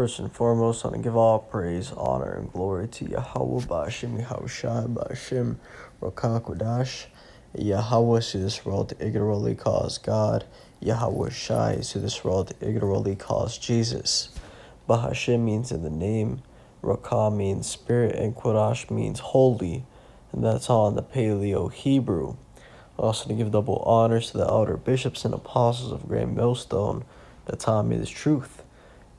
First and foremost, I want to give all praise, honor, and glory to Yahweh Ba'ashim Yahushai Ba'ashim Rokakwadash. Yahweh to this world ignorantly calls God. Yahweh Shai to this world ignorantly calls Jesus. Bahashim means in the name, Rakah means spirit, and Qudash means holy. And that's all in the Paleo Hebrew. Also to give double honors to the elder bishops and apostles of Grand Millstone that taught me this truth.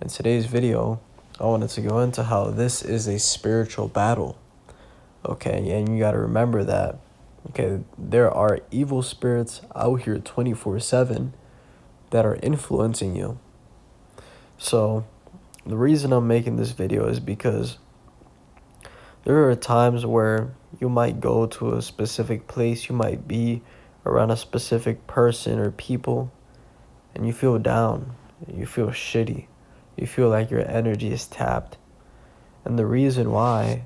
In today's video, I wanted to go into how this is a spiritual battle. Okay, and you got to remember that, okay, there are evil spirits out here 24/7 that are influencing you. So, the reason I'm making this video is because there are times where you might go to a specific place, you might be around a specific person or people, and you feel down, you feel shitty. You feel like your energy is tapped. And the reason why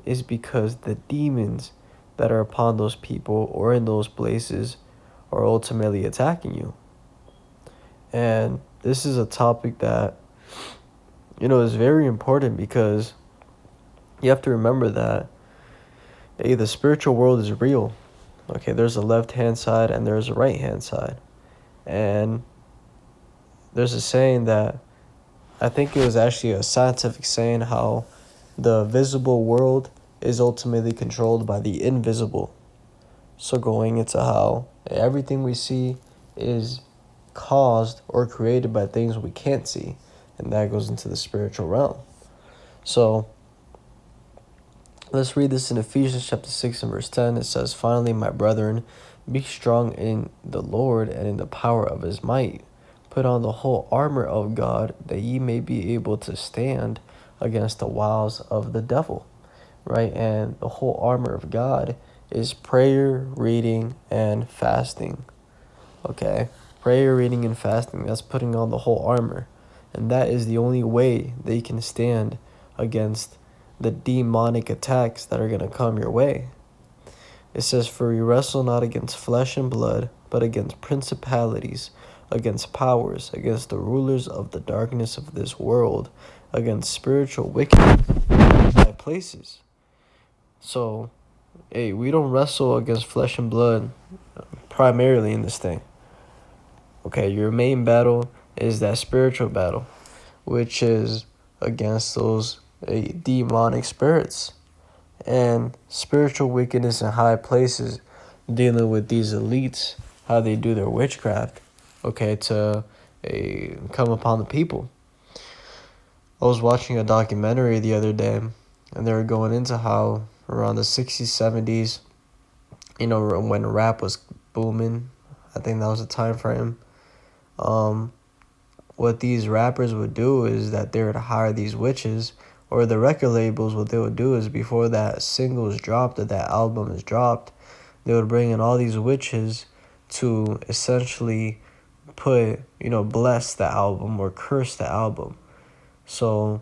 is because the demons that are upon those people or in those places are ultimately attacking you. And this is a topic that, is very important because you have to remember that, the spiritual world is real. Okay, there's a left-hand side and there's a right-hand side. And there's a saying that, I think it was actually a scientific saying, how the visible world is ultimately controlled by the invisible. So going into how everything we see is caused or created by things we can't see. And that goes into the spiritual realm. So let's read this in Ephesians chapter 6 and verse 10. It says, "Finally, my brethren, be strong in the Lord and in the power of his might. Put on the whole armor of God, that ye may be able to stand against the wiles of the devil." Right? And the whole armor of God is prayer, reading, and fasting. Okay? Prayer, reading, and fasting. That's putting on the whole armor. And that is the only way that you can stand against the demonic attacks that are going to come your way. It says, "For we wrestle not against flesh and blood, but against principalities, against powers, against the rulers of the darkness of this world, against spiritual wickedness in high places." So, we don't wrestle against flesh and blood primarily in this thing. Okay, your main battle is that spiritual battle, which is against those demonic spirits and spiritual wickedness in high places, dealing with these elites, how they do their witchcraft, okay, to come upon the people. I was watching a documentary the other day, and they were going into how around the 60s, 70s, when rap was booming, I think that was the time frame, what these rappers would do is that they would hire these witches, or the record labels, what they would do is before that single is dropped or that album is dropped, they would bring in all these witches to essentially bless the album or curse the album. So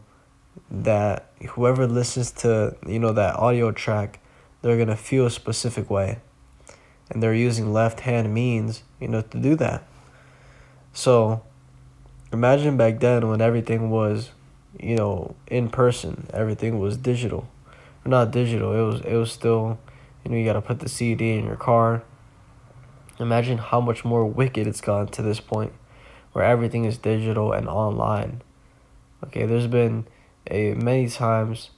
that whoever listens to, that audio track, they're going to feel a specific way. And they're using left-hand means, to do that. So imagine back then when everything was, in person, everything was digital. Not digital, it was still, you got to put the CD in your car. Imagine how much more wicked it's gone to this point where everything is digital and online. Okay, there's been many times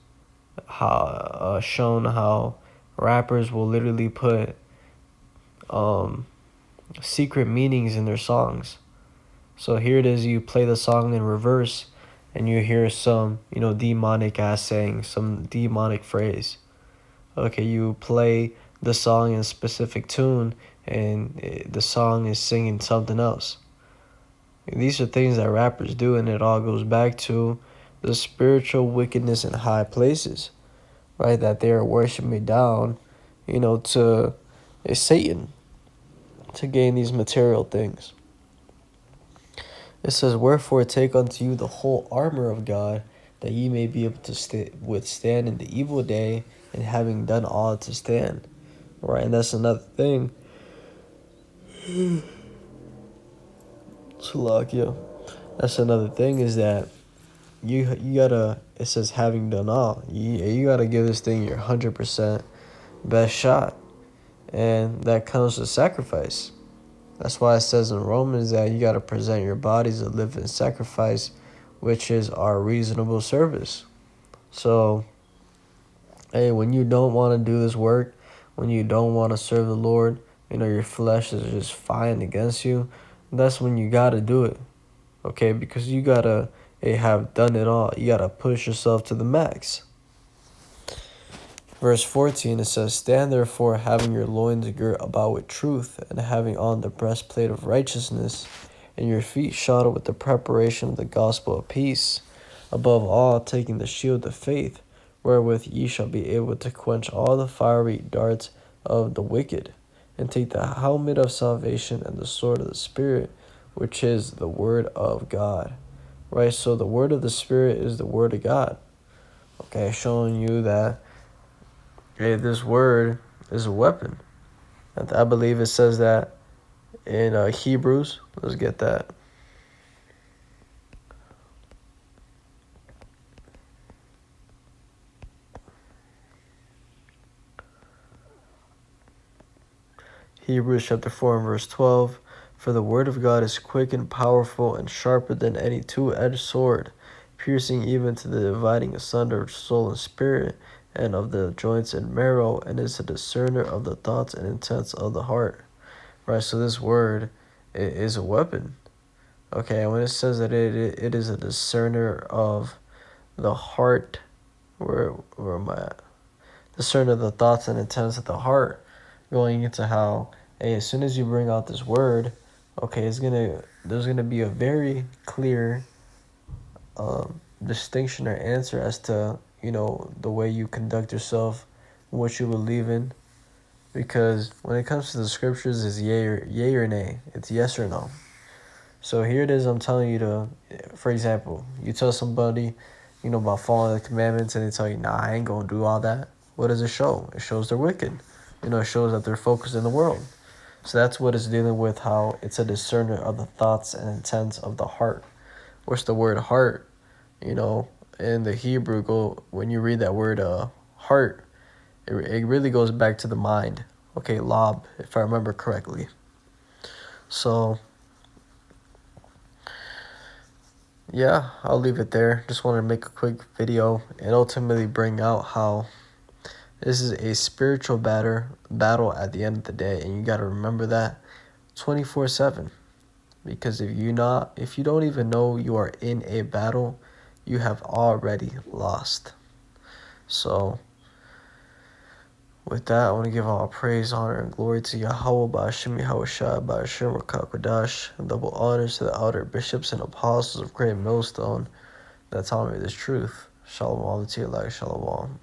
shown how rappers will literally put secret meanings in their songs. So here it is, you play the song in reverse and you hear some, demonic ass saying some demonic phrase. Okay, you play the song in a specific tune and the song is singing something else. These are things that rappers do, and it all goes back to the spiritual wickedness in high places, right? That they are worshiping down, to Satan to gain these material things. It says, "Wherefore take unto you the whole armor of God, that ye may be able to withstand in the evil day, and having done all to stand." Right, and that's another thing. That's another thing is that you gotta, it says having done all, you gotta give this thing your 100% best shot, and that comes with sacrifice. That's why it says in Romans that you gotta present your bodies a living sacrifice, which is our reasonable service. So, hey, when you don't want to do this work, when you don't want to serve the Lord, your flesh is just fighting against you, that's when you gotta do it, okay? Because you gotta have done it all. You gotta push yourself to the max. Verse 14, it says, "Stand therefore, having your loins girt about with truth, and having on the breastplate of righteousness, and your feet shod with the preparation of the gospel of peace. Above all, taking the shield of faith, wherewith ye shall be able to quench all the fiery darts of the wicked, and take the helmet of salvation and the sword of the Spirit, which is the word of God." Right, so the word of the Spirit is the word of God. Okay, showing you that, hey, this word is a weapon. And I believe it says that in Hebrews. Let's get that. Hebrews chapter 4 and verse 12. "For the word of God is quick and powerful and sharper than any two-edged sword, piercing even to the dividing asunder of soul and spirit, and of the joints and marrow, and is a discerner of the thoughts and intents of the heart." Right, so this word is a weapon. Okay, and when it says that it is a discerner of the heart, where am I at? Discerner of the thoughts and intents of the heart, going into how, hey, as soon as you bring out this word, okay, there's gonna be a very clear distinction or answer as to the way you conduct yourself, what you believe in, because when it comes to the scriptures, it's yay or nay. It's yes or no. So here it is. I'm telling you to, for example, you tell somebody, about following the commandments, and they tell you, "Nah, I ain't gonna do all that." What does it show? It shows they're wicked. It shows that they're focused in the world. So that's what it's dealing with, how it's a discerner of the thoughts and intents of the heart. What's the word heart? In the Hebrew, when you read that word heart, it really goes back to the mind. Okay, lob, if I remember correctly. So, yeah, I'll leave it there. Just wanted to make a quick video and ultimately bring out how this is a spiritual battle at the end of the day, and you got to remember that 24/7. Because if you don't even know you are in a battle, you have already lost. So, with that, I want to give all praise, honor, and glory to Yahweh, Ba'ashim Yahushua, Ba'ashim Rakakadash, and double honors to the elder bishops and apostles of Great Millstone that taught me this truth. Shalom, all to you, like Shalom.